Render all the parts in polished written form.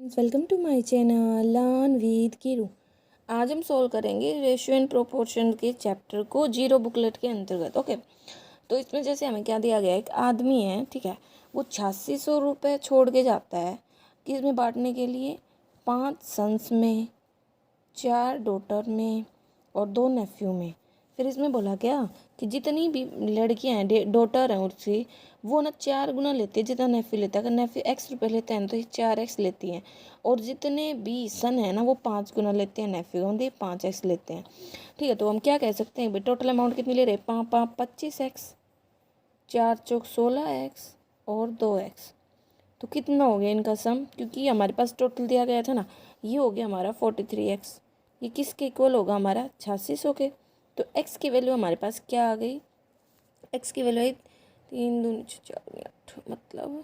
Welcome to my channel learn with Keeru. आज हम solve करेंगे रेशियो एंड प्रोपोर्शन के चैप्टर को जीरो बुकलेट के अंतर्गत। ओके, तो इसमें जैसे हमें क्या दिया गया है, एक आदमी है, ठीक है, वो 8600 रुपये छोड़ के जाता है किस में बांटने के लिए, 5 सन्स में, 4 डॉटर में और 2 नेफ्यू में। फिर इसमें बोला क्या कि जितनी भी लड़कियां हैं, डॉटर हैं उसकी, वो ना 4 गुना लेती है जितना नेफ्यू लेता है। अगर नेफ्यू x रुपये लेते हैं तो ये 4x लेती हैं, और जितने भी सन है ना वो 5 गुना लेते हैं नेफ्यू, हम 5x लेते हैं। ठीक है, तो हम क्या कह सकते हैं भाई, टोटल अमाउंट कितनी ले रहे हैं, 5 5 25x, 4 चौक 16x और 2x। तो कितना हो गया इनका सम, क्योंकि हमारे पास टोटल दिया गया था ना, ये हो गया हमारा 43x। ये किसके इक्वल होगा, हमारा 8600 के। तो x की वैल्यू हमारे पास क्या आ गई, x की वैल्यू आई 3 दूनी 4 8, मतलब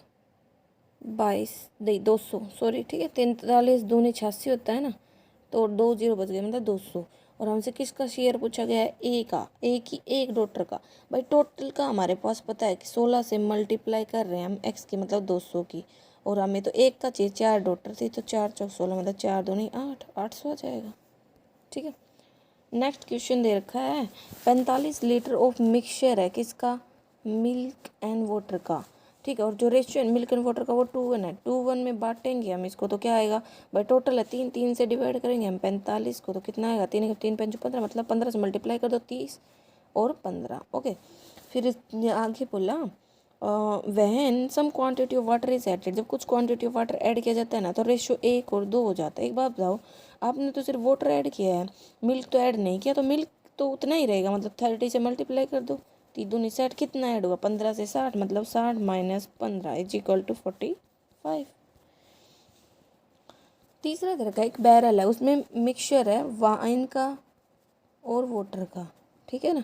22 नहीं 200, सॉरी, ठीक है, 43 दूनी 86 होता है ना, तो 2 0 बच गए, मतलब 200। और हमसे किसका शेयर पूछा गया है, ए का, ए की एक डॉटर का। भाई टोटल का हमारे पास पता है कि 16 से मल्टीप्लाई कर रहे हैं हम एक्स की, मतलब 200 की, और हमें तो एक का चाहिए, 4 डॉटर थी, तो 4 चौक 16, मतलब 4 दूनी 8, 800 आ जाएगा। ठीक है, नेक्स्ट क्वेश्चन दे रखा है, 45 लीटर ऑफ मिक्सचर है किसका, मिल्क एंड वाटर का। ठीक है, और जो रेशियो है मिल्क एंड वाटर का वो 2:1 है, 2:1 में बांटेंगे हम इसको तो क्या आएगा भाई, टोटल है 3, 3 से डिवाइड करेंगे हम 45 को, तो कितना आएगा, 3 3 5 15, मतलब 15 से मल्टीप्लाई कर दो, 30 और 15। ओके, फिर आगे बोला when some quantity of water is added, जब कुछ क्वांटिटी ऑफ वाटर ऐड किया जाता है ना तो रेशियो 1 और 2 हो जाता है। एक बात बताओ, आपने तो सिर्फ वाटर ऐड किया है, मिल्क तो ऐड नहीं किया, तो मिल्क तो उतना ही रहेगा, मतलब 30 से मल्टीप्लाई कर दो, 3 दूनी 60, कितना ऐड हुआ, 15 से 60, मतलब 60 माइनस 15 इज इक्वल टू 45। तीसरा तरह का एक बैरल है, उसमें मिक्सचर है वाइन का और वाटर का, ठीक है ना,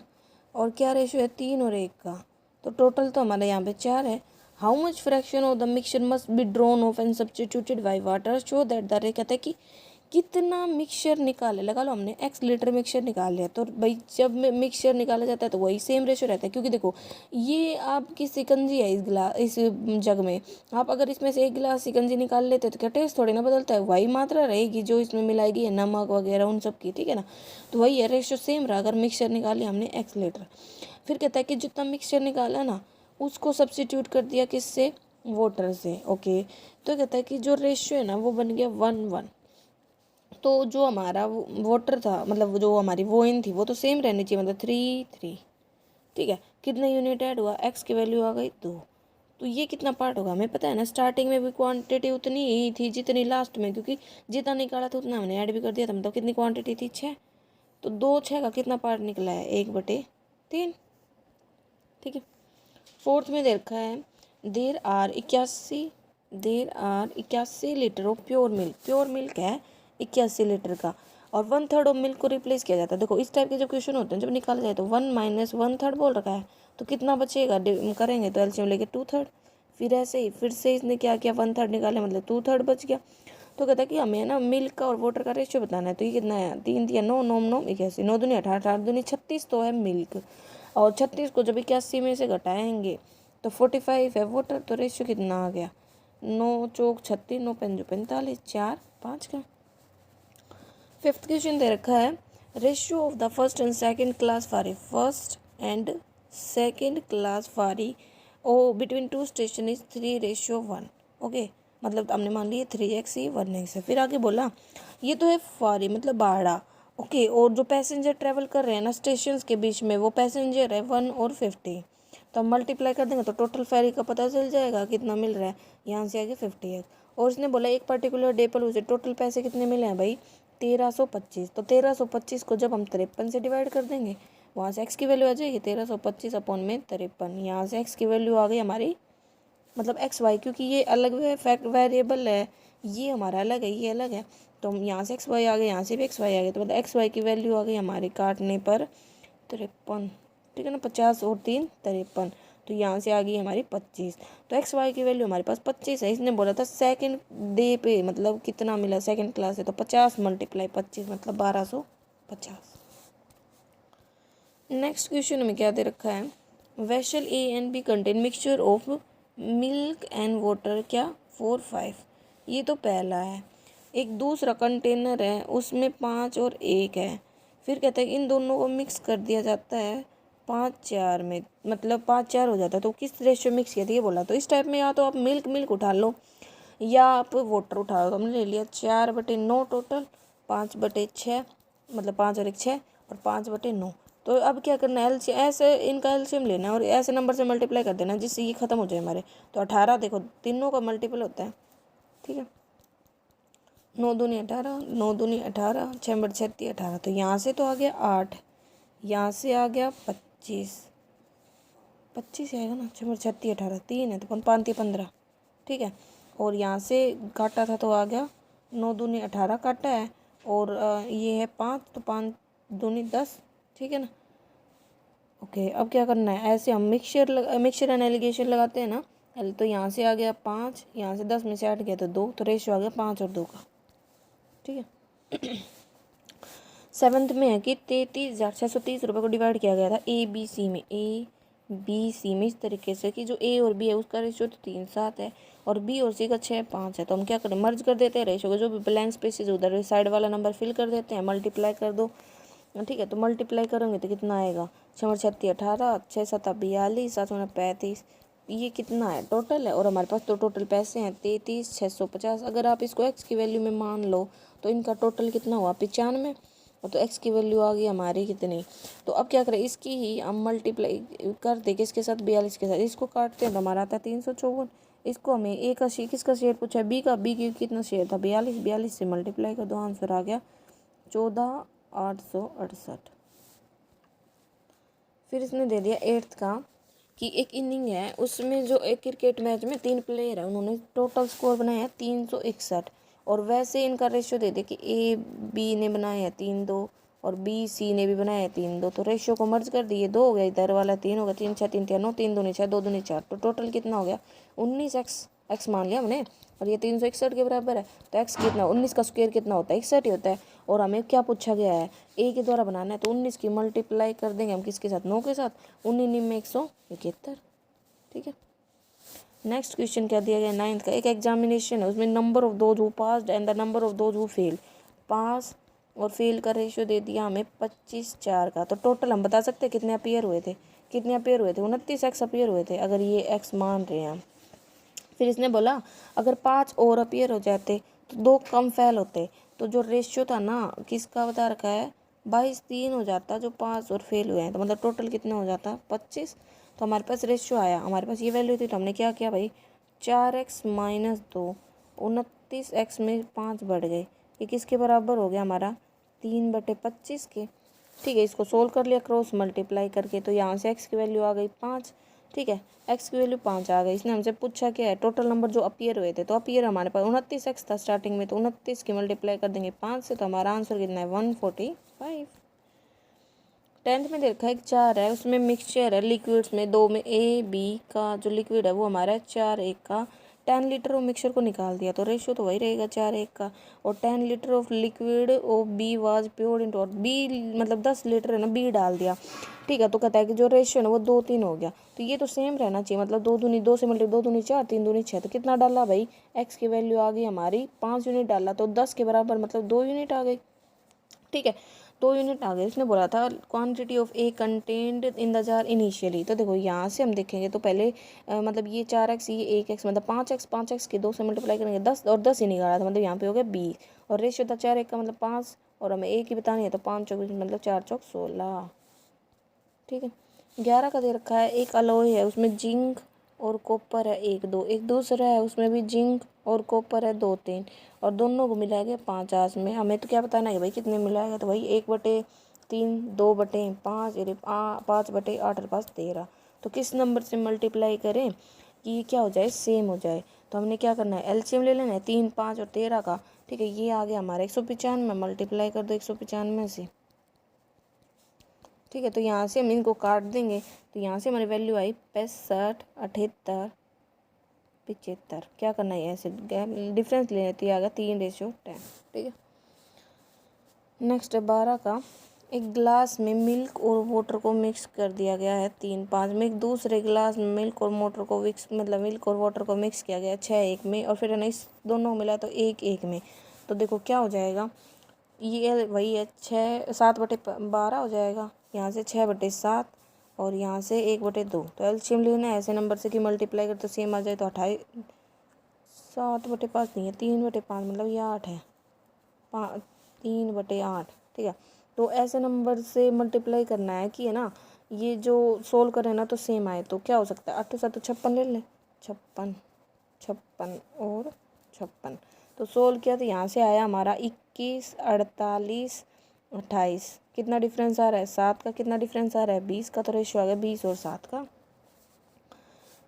और क्या रेशियो है, 3 और 1 का, तो टोटल तो हमारे यहाँ पे 4 है। How much fraction of the mixture must be drawn of and substituted by water show that the रे, कहते हैं कि कितना मिक्सचर निकाले, लगा लो हमने x लीटर मिक्सचर निकाल लिया, तो भाई जब मिक्सचर निकाला जाता है तो वही सेम रेशियो रहता है, क्योंकि देखो ये आपकी सिकंजी है इस जग में, आप अगर इसमें से 1 गिलास सिकंजी निकाल लेते तो क्या टेस्ट थोड़ी ना बदलता है, वही मात्रा रहेगी जो इसमें मिलाएगी, नमक वगैरह उन सब की, ठीक है ना, तो वही है, रेशियो सेम रहा अगर मिक्सचर निकाले हमने x लीटर। फिर कहता है कि जितना मिक्सचर निकाला ना उसको सब्स्टिट्यूट कर दिया किससे, वाटर से। ओके, तो कहता है कि जो रेशियो है ना वो बन गया 1:1, तो जो हमारा वाटर था, मतलब जो हमारी वोइन थी वो तो सेम रहनी चाहिए, मतलब 3 3। ठीक है, कितना यूनिट ऐड हुआ, x की वैल्यू आ गई 2, तो ये कितना पार्ट होगा हमें पता है ना, स्टार्टिंग में भी क्वांटिटी उतनी ही थी जितनी लास्ट में, क्योंकि जितना निकाला था उतना हमने ऐड भी कर दिया था, मतलब कितनी क्वांटिटी थी, 6, तो 2 6 का कितना पार्ट निकला है, 1/3। ठीक है, फोर्थ में दे रखा है, there are 81 litre of pure milk, pure milk है 81 लीटर का, और 1/3 ऑफ मिल्क को रिप्लेस किया जाता है। देखो इस टाइप के जो क्वेश्चन होते हैं जब निकाला जाए तो 1 माइनस 1/3 बोल रखा है, तो कितना बचेगा, करेंगे तो एलसीएम लेके 2/3, फिर ऐसे ही फिर से इसने क्या किया, 1/3 निकाले, मतलब 2/3 बच गया। तो कहता है कि हमें ना मिल्क का और वाटर का रेशियो बताना है, तो ये कितना है, 3 दिया 9 9 9 81, 9 दूनी 18, 18 दूनी 36 तो है मिल्क, और 36 को जब 81 में से घटाएंगे तो 45 है वाटर, तो रेशियो कितना आ गया, 9 चौक 36, 9 पंजो 45, 4 5 का। फिफ्थ क्वेश्चन दे रखा है, ratio of the first and second class फारी, फर्स्ट एंड सेकंड क्लास फारी ओ बिटवीन 2 स्टेशन इज 3:1। ओके, मतलब हमने मान लिया 3x ही 1x है। फिर आगे बोला ये तो है फारी मतलब भाड़ा, ओके, और जो पैसेंजर ट्रेवल कर रहे हैं ना स्टेशन के बीच में वो पैसेंजर है 1 और 50, तो हम मल्टीप्लाई कर देंगे तो टोटल फेरी का पता चल जाएगा कितना मिल रहा है, यहाँ से आगे 50x। और उसने बोला एक पर्टिकुलर डे पर उसे टोटल पैसे कितने मिले हैं भाई, 1325, तो 1325 को जब हम 53 से डिवाइड कर देंगे वहाँ से x की वैल्यू आ जाएगी 1325 अपॉन में 53, यहाँ से x की वैल्यू आ गई हमारी, मतलब XY, क्योंकि ये अलग फैक्ट वेरिएबल है, ये हमारा अलग है, ये अलग है, तो हम यहाँ से XY आ गए, यहाँ से भी XY आ गए, तो मतलब XY की वैल्यू आ गई हमारी काटने पर 53, ठीक है ना, 50 और 3 53, तो यहाँ से आ गई हमारी 25, तो XY की वैल्यू हमारे पास 25 है। इसने बोला था सेकंड डे पे मतलब कितना मिला, सेकंड क्लास है, तो 50 मल्टीप्लाई 25 मतलब 1250। नेक्स्ट क्वेश्चन में क्या दे रखा है, vessel A and B contain mixture of milk and water क्या 4 5, ये तो पहला है। एक दूसरा कंटेनर है उसमें 5 और 1 है, फिर कहते हैं इन दोनों को मिक्स कर दिया जाता है 5-4 में, मतलब 5-4 हो जाता है। तो किस रेशियो मिक्स किया था ये बोला। तो इस टाइप में या तो आप मिल्क उठा लो या आप वाटर उठा लो। तो हमने ले लिया 4/9 टोटल, 5/6, मतलब 5 और 1 6 और 5/9। तो अब क्या करना है, एलसीएम ऐसे इनका एलसीएम लेना है और ऐसे नंबर से मल्टीप्लाई कर देना जिससे ये ख़त्म हो जाए हमारे। तो 18 देखो तीनों का मल्टीपल होता है, ठीक है। 9 दूनी 18, 9 दूनी 18, 6/36 18। तो यहाँ से तो आ गया 8, यहाँ से आ गया 25, 25 आएगा ना, 6/36 18, 3 है तो 5 15, ठीक है। और यहाँ से काटा था तो आ गया 9 दूनी 18 काटा है, और ये है 5 तो 5 दूनी 10, ठीक है ना। ओके, अब क्या करना है, ऐसे हम मिक्सचर एंड एलिगेशन लगाते हैं ना। तो यहाँ से आ गया 5, यहाँ से 10 में से 8 गया तो 2, तो रेशियो आ गया 5 और 2 का, ठीक है। 7th में है कि 33,630 रुपये को डिवाइड किया गया था ABC में इस तरीके से कि जो A और B है उसका रेशियो तो 3-7 है और B और C का 6-5 है। तो हम क्या करें, मर्ज कर देते हैं रेशियो को, जो भी ब्लैंक स्पेसेस उधर साइड वाला नंबर फिल कर देते हैं, मल्टीप्लाई कर दो, ठीक है। तो मल्टीप्लाई करोगे तो कितना आएगा, 6×36 18, 6×7 42, 7×9 35, ये कितना है टोटल है। और हमारे पास तो टोटल पैसे हैं 33,650। अगर आप इसको x की वैल्यू में मान लो तो इनका टोटल कितना हुआ 95, और तो x की वैल्यू आ गई हमारी कितनी। तो अब क्या करें, इसकी ही हम मल्टीप्लाई कर दे किसके साथ, 42 के साथ। इसको काटते हैं तो हमारा आता है 354। इसको हमें ए का शेयर, किसका शेयर पूछा है, बी का, बी की कितना शेयर था 42, 42 से मल्टीप्लाई कर दो, आंसर आ गया 14,868। फिर इसने दे दिया 8th का कि एक इनिंग है उसमें जो एक क्रिकेट मैच में 3 प्लेयर है, उन्होंने टोटल स्कोर बनाया है 361, और वैसे इनका रेशियो दे दे कि A B ने बनाया है 3-2 और B C ने भी बनाया है 3-2। तो रेशियो को मर्ज कर दिए, 2 हो गया, इधर वाला 3 हो गया, 3 6 3 9, 3 दूनी 6, 2 दूनी 4, तो टोटल कितना हो गया 19x मान लिया हमने, और ये 361 के बराबर है। तो x कितना, 19 का स्क्वायर कितना होता है 61 ही होता है। और हमें क्या पूछा गया है, a के द्वारा बनाना है, तो 19 की मल्टीप्लाई कर देंगे हम किसके साथ, 9 के साथ, 19 में 171, ठीक है। नेक्स्ट क्वेश्चन क्या दिया गया 9th का, एक एग्जामिनेशन है उसमें number of those who passed and the number of those who fail, pass और फेल का रेशियो दे दिया हमें 25-4 का। तो टोटल हम बता सकते हैं कितने अपीयर हुए थे, 29x अपीयर हुए थे, अगर ये x मान रहे हैं हम। फिर इसने बोला अगर 5 और अपीयर हो जाते तो 2 कम फेल होते, तो जो रेशियो था ना किसका बता रखा है 22-3 हो जाता, जो 5 और फेल हुए हैं, तो मतलब टोटल कितना हो जाता 25। तो हमारे पास रेशियो आया, हमारे पास ये वैल्यू थी, तो हमने क्या किया भाई 4x - 2, 29x में 5 बढ़ गए, ये किसके बराबर हो गया हमारा 3/25 के, ठीक है। इसको सोल्व कर लिया क्रॉस मल्टीप्लाई करके, तो यहाँ से x की वैल्यू आ गई 5, ठीक है, x की वैल्यू 5 आ गई। इसने हमसे पूछा क्या है टोटल नंबर जो अपीयर हुए थे, तो अपीयर हमारे पास 29x था स्टार्टिंग में, तो 29 की मल्टीप्लाई कर देंगे 5 से, तो हमारा आंसर कितना है 145। 10th में देखा एक 4 है उसमें मिक्सचर है लिक्विड्स में, 2 में A B का जो लिक्विड है वो हमारा है 4:1 का, 10 लीटर ऑफ मिक्सचर को निकाल दिया, तो रेशियो तो वही रहेगा 4:1 का। और 10 litre of liquid of B was pure into, और B मतलब 10 लीटर है ना, B डाल दिया, ठीक है। तो कहता है कि जो रेशियो है ना वो 2-3 हो गया, तो ये तो सेम रहना चाहिए, मतलब 2 दूनी 2 से मल्टी 2 दूनी 4, 3 दूनी 6, तो कितना डाला भाई x की वैल्यू आ गई हमारी 5 यूनिट डाला, तो 10 के बराबर मतलब 2 यूनिट आ गई, ठीक है, 2 यूनिट आ गए। इसने बोला था quantity of A contained in the jar initially, तो देखो यहाँ से हम देखेंगे तो पहले मतलब ये 4x ये 1x मतलब 5x के 2 से मल्टीप्लाई करेंगे 10, और 10 ही निकाला था, मतलब यहाँ पे हो गया 20, और रेशियो था 4:1 का मतलब 5, और हमें एक ही बतानी है, तो 5 चौक मतलब 4 चौक 16, ठीक है। 11 का दे रखा है एक अलॉय है उसमें जिंक और कॉपर है 1-2, एक दूसरा है उसमें भी जिंक और कॉपर है 2-3, और दोनों को मिलाएंगे 5 आज में। हमें तो क्या बताना है भाई कितने मिलाएगा, तो भाई 1/3 2/5 यानी 5/8 और 5 13। तो किस नंबर से मल्टीप्लाई करें कि ये क्या हो जाए सेम हो जाए, तो हमने क्या करना है एलसीएम ले लेना है 3 5 और 13 का, ठीक है। ये आ गया हमारा 195, मल्टीप्लाई कर दो 195 से, ठीक है। तो यहाँ से हम इनको काट देंगे, तो यहाँ से हमारी वैल्यू आई 65 78 75। क्या करना है ऐसे डिफरेंस ले लेती है, आ गया 3:10, ठीक है। नेक्स्ट है 12 का, एक गिलास में मिल्क और वाटर को मिक्स कर दिया गया है 3-5 में, एक दूसरे गिलास में मिल्क और मोटर को मिक्स मतलब मिल्क और वाटर को मिक्स किया गया है 6:1 में, और फिर है ना इस दोनों मिला तो 1:1 में। तो देखो क्या हो जाएगा, ये वही है 7/12 हो जाएगा, यहाँ से 6/7 और यहाँ से 1/2। तो एलसीएम लेना है ऐसे नंबर से कि मल्टीप्लाई कर तो सेम आ जाए। तो 28 7/5 नहीं है, 3/5 मतलब ये 8 है, 3/8 ठीक है। तो ऐसे नंबर से मल्टीप्लाई करना है कि है ना, ये जो सोल्व करें ना तो सेम आए। तो क्या हो सकता है, 8 7 56 ले लें, 56 56 और 56। तो सोल्व किया तो यहाँ से आया हमारा 21 48 28। कितना डिफरेंस आ रहा है, 7 का कितना डिफरेंस आ रहा है, 20 का। तो रेशियो आ गया 20 और 7 का।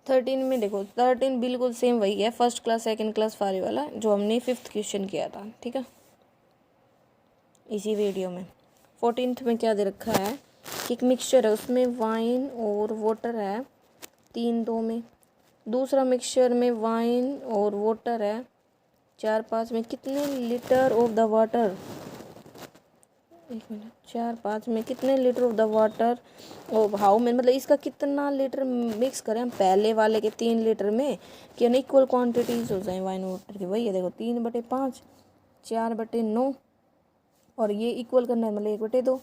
13 में देखो 13 बिल्कुल सेम वही है, फर्स्ट क्लास सेकंड क्लास फारी वाला जो हमने 5th क्वेश्चन किया था, ठीक है, इसी वीडियो में। 14th में क्या दे रखा है कि एक मिक्सचर है, उसमें वाइन और वाटर है 3-2 में। दूसरा मिक्सचर में वाइन और वाटर है 4-5 में। कितने लीटर ऑफ द वाटर, 4-5 में कितने लीटर ऑफ द वाटर और हाउ में, मतलब इसका कितना लीटर मिक्स करें हम पहले वाले के 3 लीटर में कि अनइक्वल क्वांटिटीज हो जाए वाइन वाटर की। वही है देखो 3/5 4/9 और ये इक्वल करना है मतलब 1/2।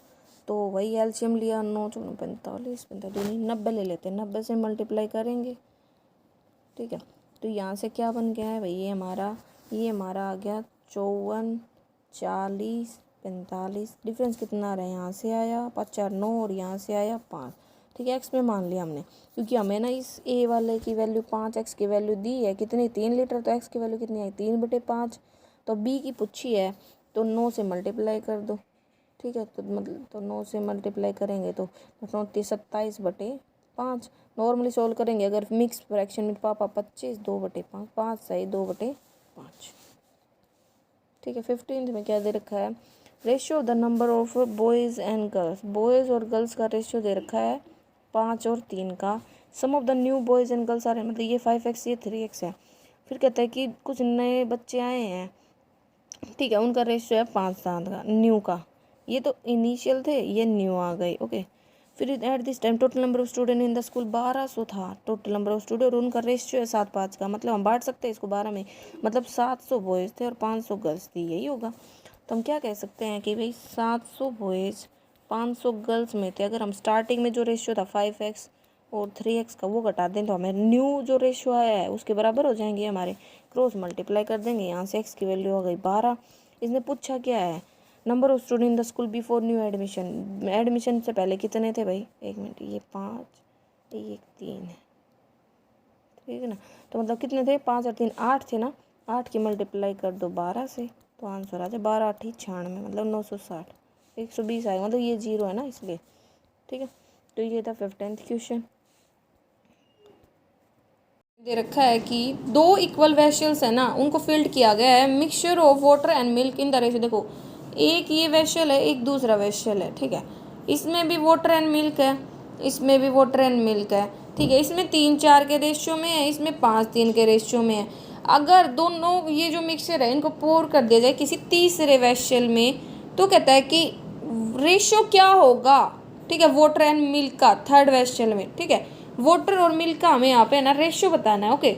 तो वही एलसीएम लिया, 9 4 45 90 ले लेते हैं, 90 से मल्टीप्लाई करेंगे, ठीक है। तो यहाँ से क्या बन गया है भाई, ये हमारा आ गया 54 40 45। डिफरेंस कितना आ रहा है, यहाँ से आया 5 4 9 और यहाँ से आया 5, ठीक है। एक्स में मान लिया हमने क्योंकि हमें ना इस ए वाले की वैल्यू 5, एक्स की वैल्यू दी है कितनी 3 लीटर, तो एक्स की वैल्यु कितनी आई 3/5। तो बी की पूछी है तो 9 से मल्टीप्लाई कर दो, ठीक है। तो मतलब तो 9 से मल्टीप्लाई करेंगे तो 27/5। नॉर्मली सोल्व करेंगे अगर मिक्स फ्रैक्शन में पापा 25 2/5 5 सही 2/5, ठीक है। 15th में क्या दे रखा है, ratio of the number of boys and girls. Boys और गर्ल्स का रेशियो दे रखा है 5 और 3 का। Some of the new boys and girls आ रहे हैं, मतलब ये 5x ये 3x है। फिर कहता है कि कुछ नए बच्चे आए हैं, ठीक है, उनका रेशियो है 5-7 का, न्यू का। ये तो इनिशियल थे, ये न्यू आ गए, ओके। फिर at this time total number of student in the school 1200 था, टोटल नंबर ऑफ स्टूडेंट, और उनका रेशियो है 7-5 का। मतलब हम बांट सकते हैं इसको 12 में, मतलब 700 बॉयज़ थे और 500 गर्ल्स थी, यही होगा। तो हम क्या कह सकते हैं कि भाई 700 बॉयज़ 500 गर्ल्स में थे। अगर हम स्टार्टिंग में जो रेशियो था 5x और 3x का वो घटा दें तो हमें न्यू जो रेशियो आया है उसके बराबर हो जाएंगे हमारे। क्रॉस मल्टीप्लाई कर देंगे, यहाँ से x की वैल्यू हो गई 12। इसने पूछा क्या है, number of student in the school before new admission. Admission से पहले कितने थे भाई, 1 मिनट, ये 5 1 3 है, ठीक है ना। तो मतलब कितने थे, 5 और 3 8 थे ना, 8 की मल्टीप्लाई कर दो 12 से तो आंसर आ जाए 12 8 96, मतलब 960 120 आएगा, मतलब ये 0 है ना इसलिए, ठीक है। तो ये था 15th क्वेश्चन। दे रखा है कि 2 इक्वल वेसल्स है ना, उनको फिल्ड किया गया है mixture of water and milk in the ratio. देखो एक ये वेसल है, एक दूसरा वेसल है, ठीक है। इसमें भी वाटर एंड मिल्क है, इसमें भी वाटर एंड मिल्क है, ठीक है। इसमें 3-4 के रेशियो में है, इसमें 5-3 के रेशियो में है। अगर दोनों ये जो मिक्सचर है इनको पोर कर दिया जाए किसी तीसरे वेसल में तो कहता है कि रेशियो क्या होगा, ठीक है, वाटर एंड मिल्क का थर्ड वेसल में, ठीक है। वाटर और मिल्क का हमें यहाँ पे ना रेशियो बताना है, ओके,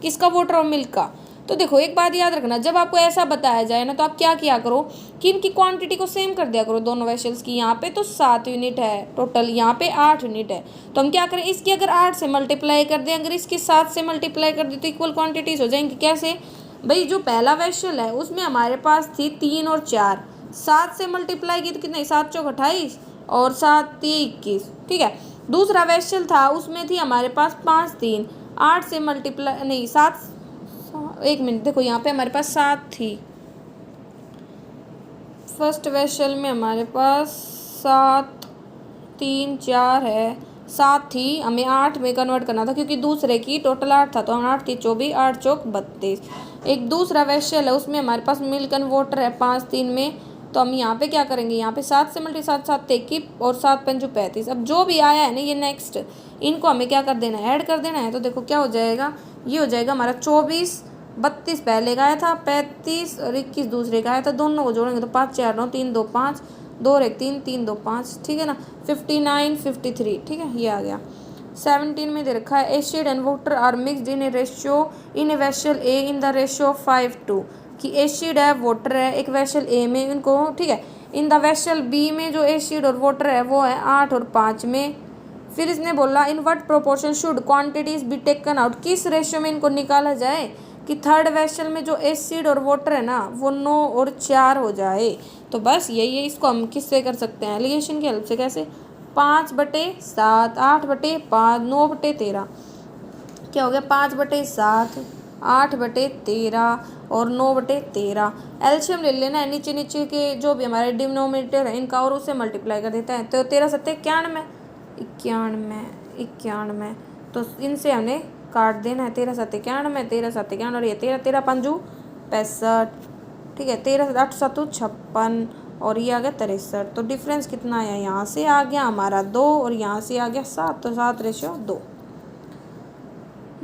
किसका, वाटर और मिल्क का। तो देखो एक बात याद रखना, जब आपको ऐसा बताया जाए ना तो आप क्या किया करो कि इनकी क्वांटिटी को सेम कर दिया करो दोनों वेसल्स की। यहाँ पे तो 7 यूनिट है टोटल, यहाँ पे 8 यूनिट है। तो हम क्या करें, इसकी अगर 8 से मल्टीप्लाई कर दें, अगर इसकी 7 से मल्टीप्लाई कर दें तो इक्वल क्वान्टिटीज हो जाएंगी। कैसे भाई, जो पहला वेसल है उसमें हमारे पास थी 3 और 4, 7 से मल्टीप्लाई की तो कितने, 7 चौक 28 और 7 21, ठीक है। दूसरा वेसल था उसमें थी हमारे पास 5 3, 8 से मल्टीप्लाई नहीं 7, 1 मिनट देखो यहाँ पे हमारे पास 7 थी। फर्स्ट वेसल में हमारे पास 7 3 4 है, 7 थी, हमें 8 में कन्वर्ट करना था क्योंकि दूसरे की टोटल 8 था तो हम 8 थी 24, 8 चौक 32। एक दूसरा वेसल है उसमें हमारे पास मिल्क एंड वाटर है 5 3 में, तो हम यहाँ पे क्या करेंगे, यहाँ पे 7 से मल्टी 7 7 21 और 7 5 35। अब जो भी आया है ना ये नेक्स्ट, इनको हमें क्या कर देना है, ऐड कर देना है। तो देखो क्या हो जाएगा, ये हो जाएगा हमारा 24 32 पहले का आया था, 35 और 21 दूसरे का आया था, दोनों को जोड़ेंगे तो 5 4 9 3 2 5 2 1 3 3 2 5, ठीक है ना। 59 53, ठीक है, ये आ गया। 17 में दे रखा है acid and water are mixed in a ratio in a vessel A in the ratio 5:2। कि एसिड है, वाटर है एक वेसल ए में इनको, ठीक है। इन द वेसल बी में जो एसिड और वाटर है वो है 8 और 5 में। फिर इसने बोला in what proportion should quantities be taken out, किस रेशियो में इनको निकाला जाए कि थर्ड वेसल में जो एसिड और वाटर है ना वो 9 और 4 हो जाए। तो बस यही है, इसको हम किससे कर सकते हैं, एलिगेशन की हेल्प से। कैसे, 5/7, 8/5, 9/13, क्या हो गया 5/7, 8/13 और 9/13। एलसीएम ले लेना है, नीचे नीचे के जो भी हमारे डिनोमिनेटर है इनका और उससे मल्टीप्लाई कर देते हैं। तो 13×7 =91, 91, तो इनसे हमने काट देना है। 13×7 = 91, 13×7 = 91 और ये 13×5 = 65, ठीक है। 13×8 = 56 और ये आ गया 63। तो डिफरेंस कितना आया, यहाँ से आ गया हमारा 2 और यहाँ से आ गया 7, तो 7/2।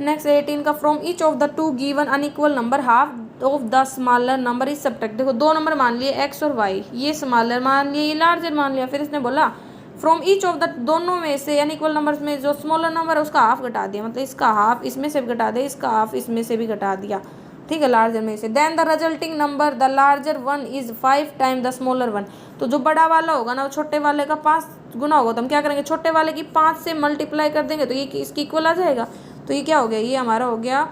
नेक्स्ट 18 का from each of the two given unequal number half of the smaller number is subtract. देखो 2 नंबर मान लिए एक्स और वाई, ये स्मॉलर मान लिया, ये लार्जर मान लिया। फिर इसने बोला फ्रॉम ईच ऑफ द, दोनों में से अनइक्वल नंबर्स में जो स्मॉलर नंबर है उसका हाफ घटा दिया, मतलब इसका हाफ इसमें से भी घटा दिया, इसका हाफ इसमें से भी घटा दिया, ठीक है, लार्जर में से। Then the resulting number the larger one is 5 time the smaller one. तो जो बड़ा वाला होगा ना वो छोटे वाले का 5 गुना होगा। तो हम क्या करेंगे, छोटे वाले की 5 से मल्टीप्लाई कर देंगे तो ये इसकी इक्वल आ जाएगा। तो ये क्या हो गया, ये हमारा हो गया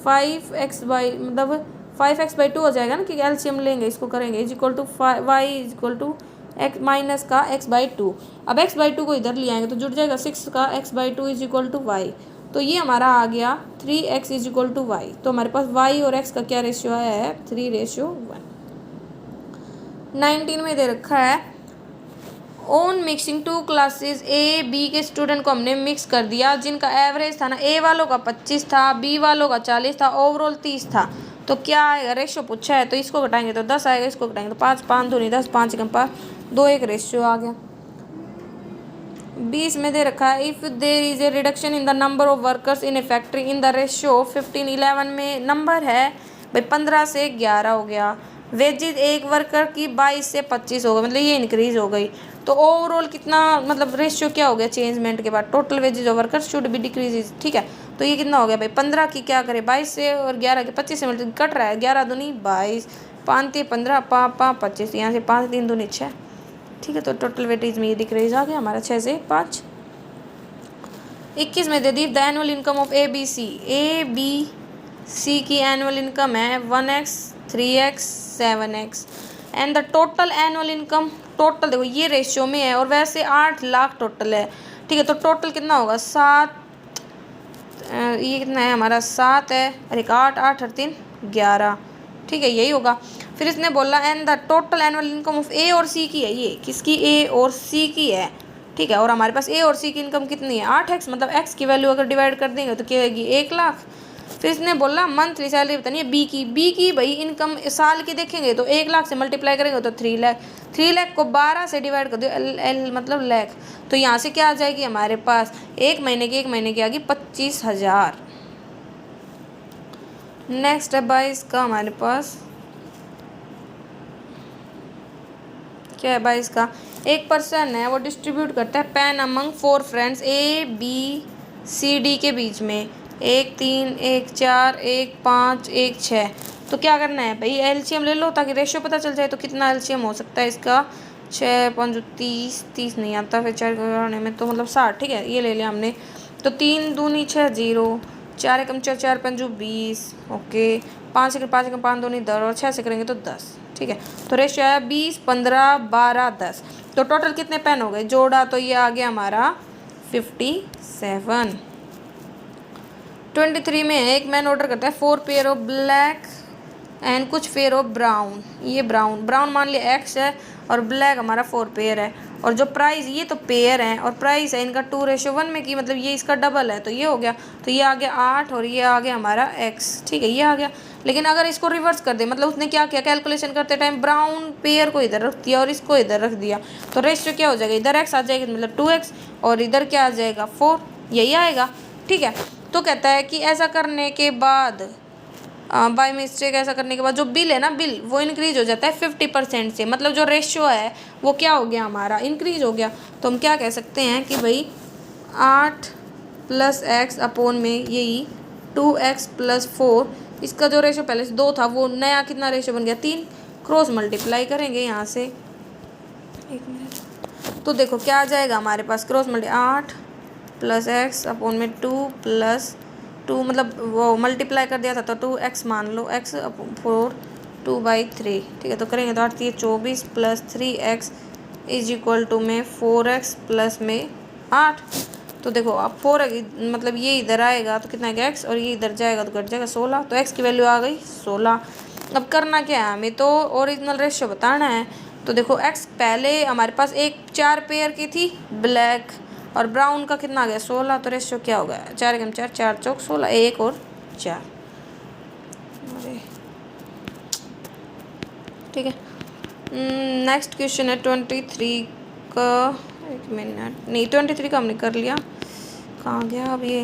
5x बाई, मतलब 5x/2 हो जाएगा ना, क्योंकि एलसीएम लेंगे इसको करेंगे, is equal to Y is equal to x minus का x/2। अब x/2 को इधर ले आएंगे तो जुड़ जाएगा 6 का x/2 is equal to Y. तो ये हमारा आ गया 3x is equal to Y. तो हमारे पास y और x का क्या रेशियो आया है, 3:1। 19 में दे रखा है on mixing 2 classes A B के स्टूडेंट को हमने मिक्स कर दिया जिनका एवरेज था ना ए वालों का 25 था, बी वालों का 40 था, ओवरऑल 30 था। तो क्या आएगा, रेशियो पूछा है तो इसको घटाएंगे तो 10 आएगा, इसको घटाएंगे तो 5, 5 दूनी 10, 5 एकम 5, 2 एक रेशियो आ गया। 20 में दे रखा है if there is a reduction in the number of workers in A factory in the ratio 15, 11 में नंबर है भाई 15 से 11 हो गया। वेजेज एक वर्कर की 22 से 25 हो गई, मतलब ये इंक्रीज हो गई। तो ओवरऑल कितना, मतलब रेशियो क्या हो गया चेंजमेंट के बाद, total wages of workers should be decrease, ठीक है। तो ये कितना हो गया भाई 15 की क्या करे 22 से और 11 के 25 से मतलब कट रहा है, 11 दूनी 22, 5 3 15, 5 5 25, यहाँ से 5 3 दूनी 6, ठीक है। तो टोटल वेटेज में ये डिक्रीज आ गया हमारा 6 से 5। 21 में दे दी the annual income of A B C की एनुअल इनकम है 1x 3x 7x and the total annual income, total देखो ये रेशियो में है और वैसे 8 लाख टोटल है, ठीक है। तो टोटल कितना होगा 7, ये कितना है हमारा 7 है और एक 8, 8 और 3 11, ठीक है, यही होगा। फिर इसने बोला and the total annual income of A और सी की है, ये किसकी ए और सी की है, ठीक है। और हमारे पास ए और सी की इनकम कितनी है 8x, मतलब x की वैल्यू अगर डिवाइड कर देंगे तो क्या होगी 1 लाख। फिर इसने बोला मंथली सैलरी बतानी है बी की भाई इनकम साल की देखेंगे तो 1 लाख से मल्टीप्लाई करेंगे तो 3 लाख, 3 लाख को 12 से डिवाइड कर दो एल मतलब लाख। तो यहाँ से क्या आ जाएगी हमारे पास 1 महीने की आ गई 25,000। नेक्स्ट है भाई इसका हमारे पास क्या है भाई इसका, एक पर्सन है वो डिस्ट्रीब्यूट करता है pen among 4 friends A B C D के बीच में 1 3 1 4 1 5 1 6। तो क्या करना है भाई एलसीएम ले लो ताकि रेशियो पता चल जाए। तो कितना एलसीएम हो सकता है इसका 6 5 30, 30 नहीं आता फिर 4 करने में तो मतलब 60, ठीक है, ये ले लिया हमने। तो 3 दूनी 6 0, 4 एकम 4 4 5 20, ओके, 5 से 5 एकम 5 दूनी 10 और 6 से करेंगे तो 10, ठीक है। तो रेशियो आया 20 15 12 10। तो टोटल कितने पेन हो गए जोड़ा तो ये आ गया हमारा 57। 23 में एक मैन ऑर्डर करता है 4 पेयर ऑफ ब्लैक एंड कुछ पेयर ऑफ ब्राउन। ये ब्राउन मान लिया x है और ब्लैक हमारा 4 पेयर है और जो प्राइस ये तो पेयर है और प्राइस है इनका 2:1 में की, मतलब ये इसका डबल है तो ये हो गया। तो ये आ गया 8 और ये आ गया हमारा x, ठीक है, ये आ गया। लेकिन अगर इसको रिवर्स कर दे, मतलब उसने क्या किया कैलकुलेशन करते टाइम ब्राउन पेयर को इधर रख दिया और इसको इधर रख दिया तो रेशियो क्या हो जाएगा, इधर x आ जाएगा मतलब 2x और इधर क्या आ जाएगा 4, यही आएगा, ठीक है। तो कहता है कि ऐसा करने के बाद बाय मिस्टेक ऐसा करने के बाद जो बिल है ना बिल वो इंक्रीज हो जाता है 50% से, मतलब जो रेशियो है वो क्या हो गया हमारा इंक्रीज हो गया। तो हम क्या कह सकते हैं कि भाई 8 + x अपॉन में यही 2x + 4 इसका जो रेशो पहले से 2 था वो नया कितना रेशो बन गया 3, क्रॉस मल्टीप्लाई करेंगे यहाँ से, 1 मिनट, तो देखो क्या आ जाएगा हमारे पास, cross multi 8 plus X upon में 2 प्लस 2, मतलब वो मल्टीप्लाई कर दिया था तो 2x मान लो, x 4 2/3, ठीक है। तो करेंगे तो 8 24 plus 3x is equal to में 4x प्लस में 8। तो देखो अब 4 मतलब ये इधर आएगा तो कितना है x, और ये इधर जाएगा तो घट जाएगा 16, तो x की वैल्यू आ गई 16। अब करना क्या है हमें, तो ओरिजिनल रेशियो बताना है। तो देखो x पहले हमारे पास 4 पेयर की थी ब्लैक, और ब्राउन का कितना आ गया 16, तो रेशियो क्या होगा 4 × 4 4 × 4 16, 1 और 4, ठीक है। नेक्स्ट क्वेश्चन है 23 का, 1 मिनट, नहीं 23 का हमने कर लिया, कहाँ गया अब ये,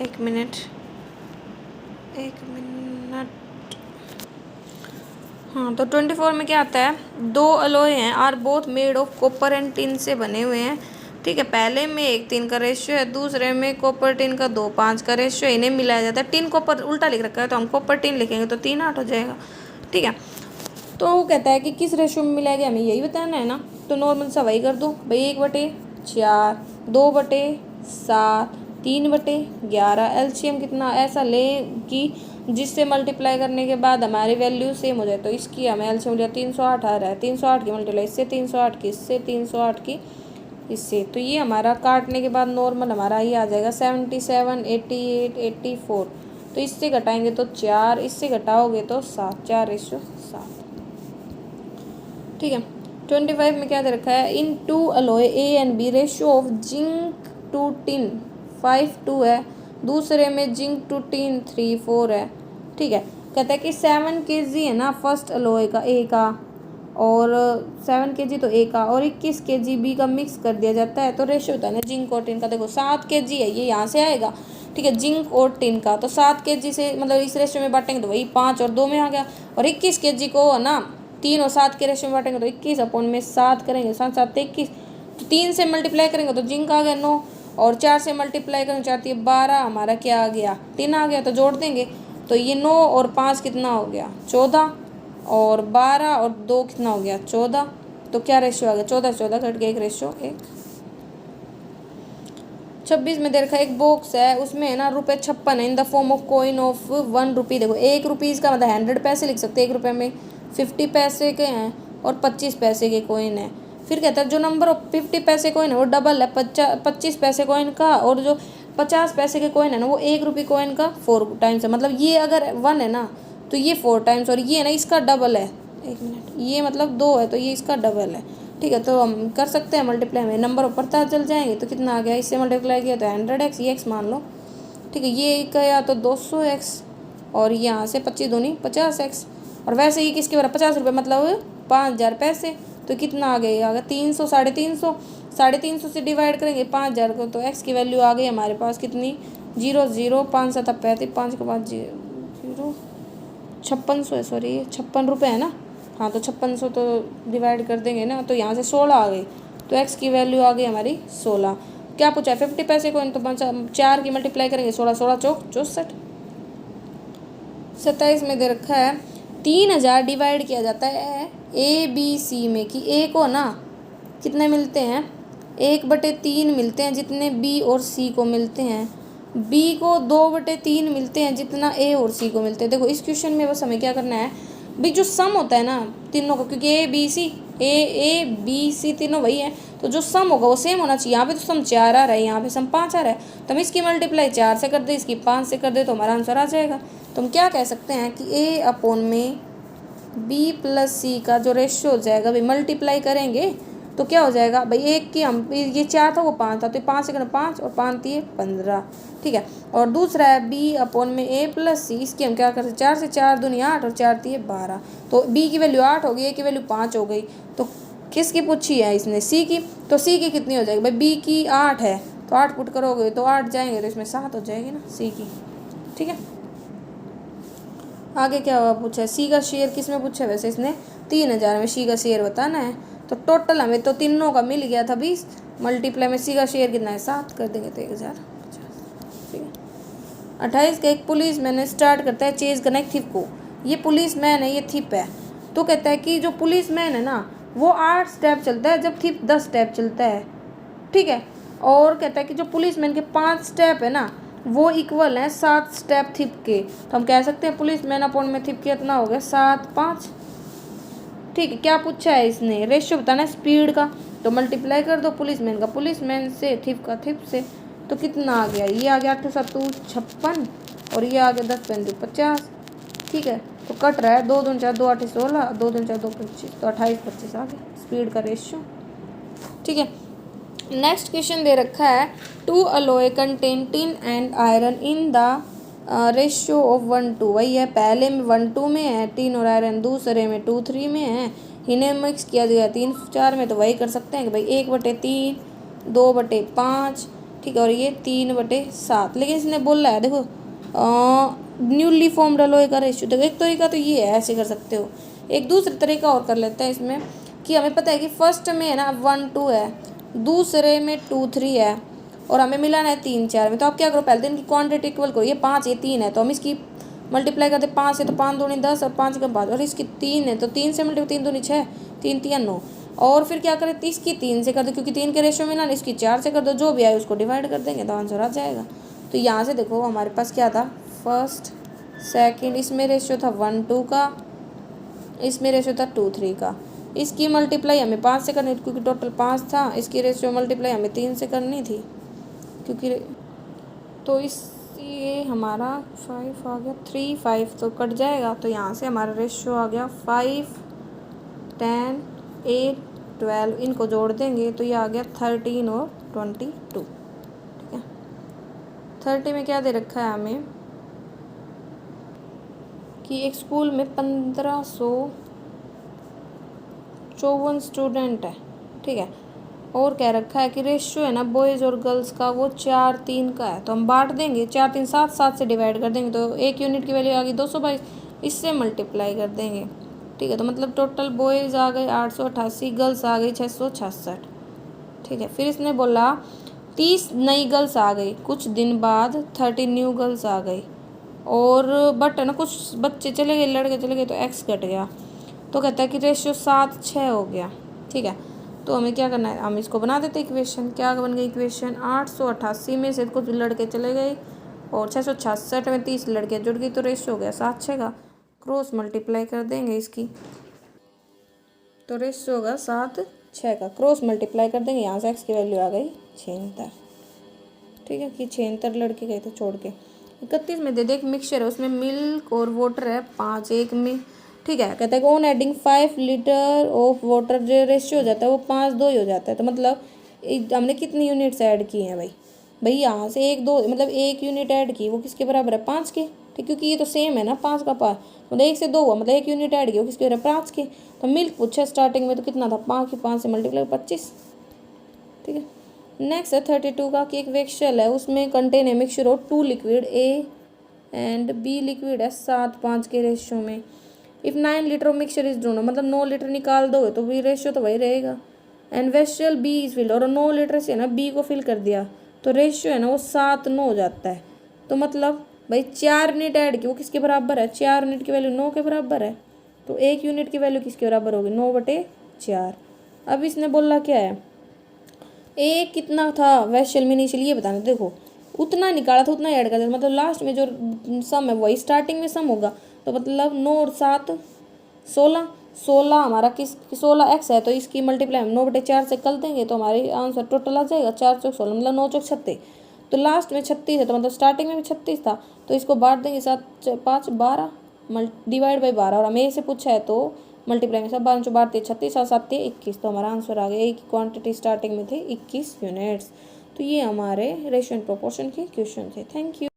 1 मिनट, हाँ। तो 24 में क्या आता है, 2 अलॉय हैं, are both made of copper and tin से बने हुए हैं, ठीक है। पहले में 1:3 का रेशियो है, दूसरे में कॉपर टिन का 2:5 का रेशियो है, इन्हें मिलाया जाता है। टिन कॉपर उल्टा लिख रखा है तो हम कॉपर टिन लिखेंगे तो 3:8 हो जाएगा, ठीक है। तो वो कहता है कि किस रेशियो में मिलाया गया, हमें यही बताना है ना। तो नॉर्मल सा वही कर दो भाई, 1/4 2/7 3/11, एलसीएम कितना ऐसा ले कि जिससे मल्टीप्लाई करने के बाद हमारी वैल्यू सेम हो जाए। तो इसकी हमें एलसीएम लिया 308 आ रहा है, 308 की मल्टीप्लाई इससे, 308 की इससे, 308 की इससे, तो ये हमारा काटने के बाद नॉर्मल हमारा ये आ जाएगा 77 88 84। तो इससे घटाएंगे तो 4, इससे घटाओगे तो 7, 4:7, ठीक है। 25 में क्या दे रखा है, in 2 alloy A and B ratio of zinc to tin 5:2 है, दूसरे में जिंक टू टिन 3:4 है, ठीक है। कहता है कि 7 kg है ना फर्स्ट अलॉय का ए का, और 7 kg तो ए का, और 21 kg बी का मिक्स कर दिया जाता है, तो रेशियो होता है ना जिंक और टिन का। देखो 7 kg है, ये यहाँ से आएगा, ठीक है, जिंक और टिन का, तो 7 kg से मतलब इस रेशियो में बांटेंगे तो वही 5 और 2 में आ गया, और 21 kg को है ना 3 और 7 के रेशियो में बांटेंगे तो 21 अपॉन में 7 करेंगे, 7 7 21, तो 3 से मल्टीप्लाई करेंगे तो जिंक आ गया 9, और 4 से मल्टीप्लाई करेंगे 4 × 12, हमारा क्या आ गया टिन आ गया। तो जोड़ देंगे तो ये 9 और 5 कितना हो गया 14, और 12 और 2 कितना हो गया 14, तो क्या रेशियो आ गया 14 14 घट गया 1 रेशियो 1। 26 में दे रखा है एक बॉक्स है, उसमें है ना ₹56 है in the form of coin of 1 रुपी। देखो 1 रुपीज़ का मतलब 100 पैसे लिख सकते हैं, 1 रुपये में 50 पैसे के हैं और 25 पैसे के कॉइन है। फिर कहता है जो नंबर ऑफ 50 पैसे कॉइन है वो डबल है 25 पैसे कॉइन का, और जो 50 पैसे के कॉइन है ना वो 1 रुपये कॉइन का 4 टाइम्स है। मतलब ये अगर 1 है ना तो ये 4 टाइम्स, और ये है ना इसका डबल है, 1 मिनट, ये मतलब 2 है तो ये इसका डबल है, ठीक है। तो हम कर सकते हैं मल्टीप्लाई, में नंबर ऊपर पता चल जाएंगे। तो कितना आ गया, इससे मल्टीप्लाई किया तो 100x, ये x मान लो, ठीक है। ये गया तो 200x, और यहाँ से 25 दूनी 50x, और वैसे ही किसके बराबर 50 रुपये मतलब 5000 पैसे। तो कितना आ गया, आ गया 300, 350, 350 से डिवाइड करेंगे 5000 को, तो x की वैल्यू आ गई हमारे पास कितनी 0 0 5 7 35, 5 के बाद 0 5600 है, सॉरी ये 56 रुपये है ना, हाँ। तो 5600 तो डिवाइड कर देंगे ना, तो यहाँ से 16 आ गई, तो x की वैल्यू आ गई हमारी 16। क्या पूछा है 50 पैसे को, तो 4 की मल्टीप्लाई करेंगे 16 16 चौक 64। 27 में दे रखा है 3000 डिवाइड किया जाता है ए बी सी में, कि ए को ना कितने मिलते हैं 1/3 मिलते हैं जितने बी और सी को मिलते हैं, बी को 2/3 मिलते हैं जितना ए और सी को मिलते हैं। देखो इस क्वेश्चन में बस हमें क्या करना है भाई, जो सम होता है ना तीनों का, क्योंकि ए बी सी तीनों वही है, तो जो सम होगा वो सेम होना चाहिए। यहाँ पे तो सम 4 आ रहा है, यहाँ पे सम 5 आ रहा है, तो हम इसकी मल्टीप्लाई 4 से कर दे, इसकी 5 से कर दे, तो हमारा आंसर आ जाएगा। तो हम क्या कह सकते हैं कि ए अपॉन में बी प्लस सी का जो रेशियो हो जाएगा भाई, मल्टीप्लाई करेंगे तो क्या हो जाएगा भाई, एक की हम ये 4 था वो 5 था, तो 5 से 5 और 5 दिए 15, ठीक है। और दूसरा है बी अपॉन में ए प्लस सी, इसकी हम क्या करते 4 से 4 दूनी 8 और 4 दिए 12, तो बी की वैल्यू 8 हो गई, ए की वैल्यू 5 हो गई। तो किसकी पूछी है इसने, सी की, तो सी की कितनी हो जाएगी भाई, बी की 8 है तो 8 पुट करोगे तो 8 जाएंगे, तो इसमें 7 हो जाएगी ना सी की, ठीक है। आगे क्या हुआ पूछा है, सी का शेयर किस में पूछा है, वैसे इसने 3000 में सी का शेयर बताना है। तो टोटल हमें तो तीनों का मिल गया था 20, मल्टीप्लाई में सी का शेयर कितना है 7 कर देंगे तो 1050, ठीक है। 28 का एक पुलिस मैन स्टार्ट करता है चेज करना एक थिप को। ये पुलिस मैन है, ये थिप है। तो कहता है कि जो पुलिस मैन है ना वो 8 स्टेप चलता है जब थिप 10 स्टेप चलता है, ठीक है। और कहता है कि जो पुलिस मैन के 5 स्टेप है ना वो इक्वल है 7 स्टेप थिप के। तो हम कह सकते हैं पुलिस मैन अपॉन में थिप कितना हो गया 7 5, ठीक है। क्या पूछा है इसने, रेशियो बताना है स्पीड का, तो मल्टीप्लाई कर दो पुलिस मैन का पुलिस मैन से, थिप का थिप से। तो कितना आ गया, ये आ गया 8 7 56 और ये आ गया 10 35 50, ठीक है। तो कट रहा है 2 2 4 2 8 16, 2 2 4 2 25, तो 28 25 आ गया स्पीड का रेशियो, ठीक है। नेक्स्ट क्वेश्चन दे रखा है two alloy contain tin and iron in the ratio of 1:2। वही है, पहले में 1:2 में है टिन और आयरन, दूसरे में 2:3 में है, इन्हें मिक्स किया गया 3:4 में। तो वही कर सकते हैं कि भाई 1/3 2/5, ठीक है। और ये 3/7। लेकिन इसने बोला है देखो न्यूली फॉर्म्ड अलोए का रेशियो, देखो एक तरीका तो ये है, ऐसे कर सकते हो। एक दूसरा तरीका और कर लेते हैं इसमें कि हमें पता है कि फर्स्ट में है ना 1:2 है, दूसरे में 2:3 है और हमें मिलाना है 3:4 में। तो आप क्या करो, पहले दिन की क्वांटिटी इक्वल करो, ये 5 ये 3 है तो हम इसकी मल्टीप्लाई करते 5 से, तो 5 दूनी 10 और 5 का 5, और इसकी 3 है तो 3 से मल्टीप्लाई 3 दूनी 6, 3 3 9। और फिर क्या करें, इसकी 3 से कर दो क्योंकि 3 के रेशियो मिला ना, इसकी 4 से कर दो, जो भी आए उसको डिवाइड कर देंगे तो आंसर आ जाएगा। तो यहाँ से देखो हमारे पास क्या था, फर्स्ट सेकंड, इसमें रेशियो था 1:2 का, इसमें रेशियो था 2:3 का। इसकी मल्टीप्लाई हमें 5 से करनी थी क्योंकि टोटल 5 था, इसकी रेशियो मल्टीप्लाई हमें 3 से करनी थी क्योंकि, तो इस ये हमारा 5 आ गया, 3 5 तो कट जाएगा। तो यहाँ से हमारा रेशियो आ गया 5 10 8 12, इनको जोड़ देंगे तो ये आ गया 13 और 22, ठीक है। 30 में क्या दे रखा है हमें कि एक स्कूल में 1554 स्टूडेंट है, ठीक है। और कह रखा है कि रेशियो है ना बॉयज़ और गर्ल्स का वो 4:3 का है। तो हम बांट देंगे 4 3 7 7 से डिवाइड कर देंगे तो एक यूनिट की वैल्यू आ गई 222, इससे मल्टीप्लाई कर देंगे, ठीक है। तो मतलब टोटल बॉयज़ आ गए 888, गर्ल्स आ गई 666, ठीक है। फिर इसने बोला 30 नई गर्ल्स आ गई, कुछ दिन बाद 30 न्यू गर्ल्स आ गई, और बट है ना कुछ बच्चे चले गए, लड़के चले गए तो एक्स घट गया। तो कहता है कि रेशियो 7:6 हो गया, ठीक है। तो हमें क्या करना है, हम इसको बना देते इक्वेशन। क्या बन गई इक्वेशन, 888 में से कुछ लड़के चले गए और 666 में 30 लड़के जुड़ गई, तो रेशियो हो गया 7:6 का। क्रॉस मल्टीप्लाई कर देंगे इसकी, तो रेशियो होगा 7:6 का। क्रॉस मल्टीप्लाई कर देंगे, यहाँ से एक्स की वैल्यू आ गई 76, ठीक है। कि 76 लड़के गए थे छोड़ के। 31 में दे दे एक मिक्सचर है, उसमें मिल्क और वाटर है 5 1 में, ठीक है। कहता है कि on adding 5 litre of water जो रेशियो हो जाता है वो 5 2 ही हो जाता है। तो मतलब हमने कितनी यूनिट्स ऐड की हैं भाई यहाँ से 1 2 मतलब 1 यूनिट ऐड की, वो किसके बराबर है 5 के, ठीक। क्योंकि ये तो सेम है ना 5 का 5, मतलब 1 से 2 हुआ, मतलब 1 यूनिट ऐड की, वो किसके बराबर 5 के। तो मिल्क पूछा स्टार्टिंग में तो कितना था 5 से मल्टीप्लाई 25, ठीक है। नेक्स्ट है 32 का कि एक वेक्शल है, उसमें कंटेन है mixture of 2 liquid A and B liquid है 7 5 के रेशियो में। If 9 litre of mixture is drawn, मतलब 9 लीटर निकाल दो तो भी रेशियो तो वही रहेगा। एंड वेक्शल बी इज फिल्ड, और 9 लीटर से ना बी को फिल कर दिया तो रेशियो है ना वो 7 9 हो जाता है। तो मतलब भाई 4 यूनिट ऐड की, वो किसके बराबर है, 4 यूनिट की वैल्यू 9 के बराबर है। तो 1 यूनिट की वैल्यू किसके बराबर होगी 9/4। अब इसने बोला क्या है, ए कितना था वैशल में इनिशियल ये बताना, देखो उतना निकाला था उतना ऐड कर देना, मतलब लास्ट में जो सम है वही स्टार्टिंग में सम होगा। तो मतलब 9 और 7 16, 16 हमारा किस 16 एक्स है, तो इसकी मल्टीप्लाई हम 9/4 से कर देंगे तो हमारी आंसर टोटल आ जाएगा 4 चौक 16, मतलब 9 चौक 36। तो लास्ट में 36 है तो मतलब स्टार्टिंग में भी 36 था, तो इसको बांट देंगे 7 5 12 डिवाइड बाई 12, और हमें से पूछा है तो मल्टीप्लाई में सब 12 बारह 36 और 7 21, तो हमारा आंसर आ गया। एक क्वांटिटी स्टार्टिंग में थे 21 यूनिट्स। तो ये हमारे रेशियो एंड प्रोपोर्शन के क्वेश्चन थे। Thank you.